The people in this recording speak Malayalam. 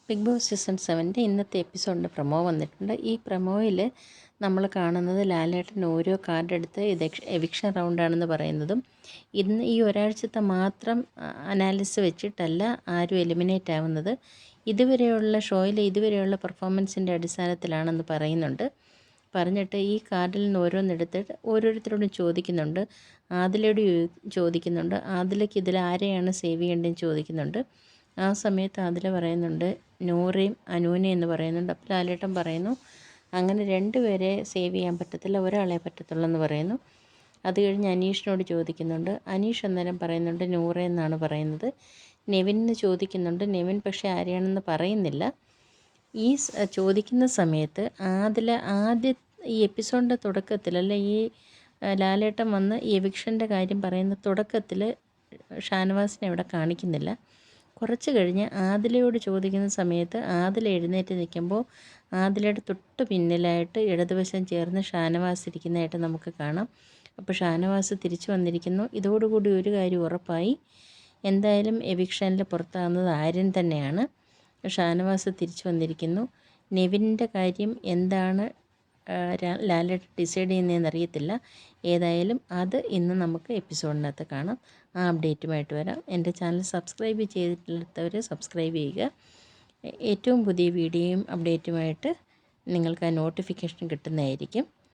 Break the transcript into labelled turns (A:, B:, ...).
A: ബിഗ് ബോസ് സീസൺ 7 ഇന്നത്തെ എപ്പിസോഡിൻ്റെ പ്രൊമോ വന്നിട്ടുണ്ട്. ഈ പ്രൊമോയിൽ നമ്മൾ കാണുന്നത് ലാലേട്ടൻ ഓരോ കാർഡ് എടുത്ത് ഇത് എവിക്ഷൻ റൗണ്ടാണെന്ന് പറയുന്നതും ഇന്ന് ഈ ഒരാഴ്ചത്തെ മാത്രം അനാലിസിസ് വെച്ചിട്ടല്ല ആരും എലിമിനേറ്റ് ആവുന്നത്, ഇതുവരെയുള്ള ഷോയിലെ ഇതുവരെയുള്ള പെർഫോമൻസിൻ്റെ അടിസ്ഥാനത്തിലാണെന്ന് പറയുന്നുണ്ട്. പറഞ്ഞിട്ട് ഈ കാർഡിൽ നിന്ന് ഓരോന്നെടുത്തിട്ട് ഓരോരുത്തരോടും ചോദിക്കുന്നുണ്ട്. ആദിലയോട് ചോദിക്കുന്നുണ്ട്, ആദിലയ്ക്ക് ഇതിൽ ആരെയാണ് സേവ് ചെയ്യേണ്ടതെന്ന് ചോദിക്കുന്നുണ്ട്. ആ സമയത്ത് ആദില പറയുന്നുണ്ട് നൂറയും അനൂനയും എന്ന് പറയുന്നുണ്ട്. അപ്പോൾ ലാലേട്ടൻ പറയുന്നു അങ്ങനെ രണ്ടുപേരെ സേവ് ചെയ്യാൻ പറ്റത്തില്ല, ഒരാളെ പറ്റത്തുള്ളൂ എന്ന് പറയുന്നു. അത് കഴിഞ്ഞ് അനീഷിനോട് ചോദിക്കുന്നുണ്ട്. അനീഷ് അന്നേരം പറയുന്നുണ്ട് നൂറ എന്നാണ് പറയുന്നത്. നെവിന് ചോദിക്കുന്നുണ്ട്. നെവിൻ പക്ഷേ ആരെയാണെന്ന് പറയുന്നില്ല. ഈ ചോദിക്കുന്ന സമയത്ത് ഈ എപ്പിസോഡിൻ്റെ തുടക്കത്തിൽ അല്ല, ഈ ലാലേട്ടൻ വന്ന് ഈ എവിക്ഷൻ്റെ കാര്യം പറയുന്ന തുടക്കത്തിൽ ഷാനവാസിനെ ഇവിടെ കാണിക്കുന്നില്ല. കുറച്ച് കഴിഞ്ഞ് ആദിലയോട് ചോദിക്കുന്ന സമയത്ത് ആദില എഴുന്നേറ്റ് നിൽക്കുമ്പോൾ ആദിലയുടെ തൊട്ട് പിന്നിലായിട്ട് ഇടതുവശം ചേർന്ന് ഷാനവാസ് ഇരിക്കുന്നതായിട്ട് നമുക്ക് കാണാം. അപ്പോൾ ഷാനവാസ് തിരിച്ചു വന്നിരിക്കുന്നു. ഇതോടുകൂടി ഒരു കാര്യം ഉറപ്പായി, എന്തായാലും എവിക്ഷനിൽ പുറത്താകുന്നത് ആര്യൻ തന്നെയാണ്. ഷാനവാസ് തിരിച്ചു വന്നിരിക്കുന്നു. നെവിൻ്റെ കാര്യം എന്താണ് ലാലേട്ടൻ ഡിസൈഡ് ചെയ്യുന്നതെന്ന് അറിയത്തില്ല. ഏതായാലും അത് ഇന്ന് നമുക്ക് എപ്പിസോഡിനകത്ത് കാണാം. ആ അപ്ഡേറ്റുമായിട്ട് വരാം. എൻ്റെ ചാനൽ സബ്സ്ക്രൈബ് ചെയ്തിട്ടില്ലാത്തവർ സബ്സ്ക്രൈബ് ചെയ്യുക. ഏറ്റവും പുതിയ വീഡിയോയും അപ്ഡേറ്റുമായിട്ട് നിങ്ങൾക്ക് ആ നോട്ടിഫിക്കേഷൻ കിട്ടുന്നതായിരിക്കും.